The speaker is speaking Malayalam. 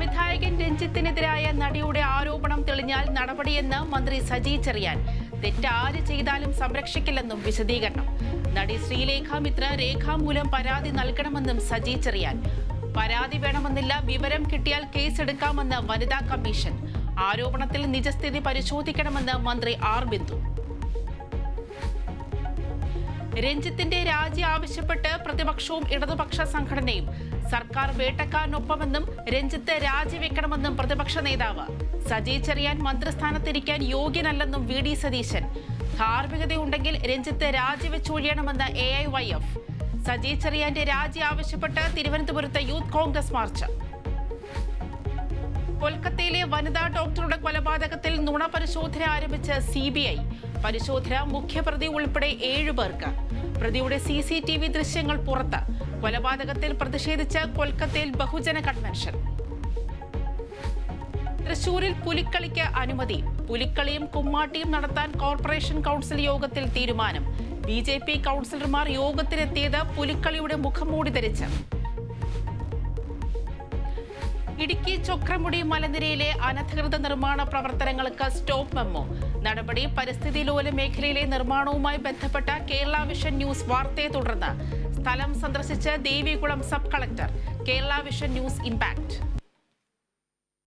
സംവിധായകൻ രഞ്ജിത്തിനെതിരായ നടിയുടെ ആരോപണം തെളിഞ്ഞാൽ നടപടിയെന്ന് മന്ത്രി സജി ചെറിയാൻ. തെറ്റാര് ചെയ്താലും സംരക്ഷിക്കില്ലെന്നും വിശദീകരണം. നടി ശ്രീലേഖ മിത്ര രേഖാമൂലം പരാതി നൽകണമെന്നും സജി ചെറിയാൻ. പരാതി വേണമെന്നില്ല, വിവരം കിട്ടിയാൽ കേസെടുക്കാമെന്ന് വനിതാ കമ്മീഷൻ. ആരോപണത്തിൽ നിജസ്ഥിതി പരിശോധിക്കണമെന്ന് മന്ത്രി ആർ ബിന്ദു. രഞ്ജിത്തിന്റെ രാജി ആവശ്യപ്പെട്ട് പ്രതിപക്ഷവും ഇടതുപക്ഷ സംഘടനയും. സർക്കാർ വേട്ടക്കാരനൊപ്പമെന്നും രഞ്ജിത്ത് രാജിവെക്കണമെന്നും പ്രതിപക്ഷ നേതാവ്. സജി ചെറിയാൻ മന്ത്രിസ്ഥാനത്തിരിക്കാൻ യോഗ്യനല്ലെന്നും വി ഡി സതീശൻ. ധാർമ്മികതയുണ്ടെങ്കിൽ രഞ്ജിത്ത് രാജിവെച്ചൊഴിയണമെന്ന് AIYF. സജി ചെറിയാന്റെ രാജി ആവശ്യപ്പെട്ട് തിരുവനന്തപുരത്ത് യൂത്ത് കോൺഗ്രസ് മാർച്ച്. കൊൽക്കത്തയിലെ വനിതാ ഡോക്ടറുടെ കൊലപാതകത്തിൽ നുണ പരിശോധന ആരംഭിച്ച CBI. പരിശോധന മുഖ്യപ്രതി ഉൾപ്പെടെ 7 പേർക്ക്. പ്രതിയുടെ CCTV ദൃശ്യങ്ങൾ പുറത്ത്. കൊലപാതകത്തിൽ പ്രതിഷേധിച്ച് കൊൽക്കത്തയിൽ ബഹുജന കൺവെൻഷൻ. തൃശൂരിൽ പുലിക്കളിക്ക് അനുമതി. പുലിക്കളിയും കുമ്മാട്ടിയും നടത്താൻ കോർപ്പറേഷൻ കൗൺസിൽ യോഗത്തിൽ തീരുമാനം. BJP കൗൺസിലർമാർ യോഗത്തിലെത്തിയത് പുലിക്കളിയുടെ മുഖംമൂടി ധരിച്ച്. ഇടുക്കി ചൊക്രമുടി മലനിരയിലെ അനധികൃത നിർമ്മാണ പ്രവർത്തനങ്ങൾക്ക് സ്റ്റോപ്പ് മെമ്മോ. നടപടി പരിസ്ഥിതി ലോല മേഖലയിലെ നിർമ്മാണവുമായി ബന്ധപ്പെട്ട കേരള വിഷൻ ന്യൂസ് വാർത്തയെ തുടർന്ന് സ്ഥലം സന്ദർശിച്ച് Devikulam sub collector. Kerala vision news impact.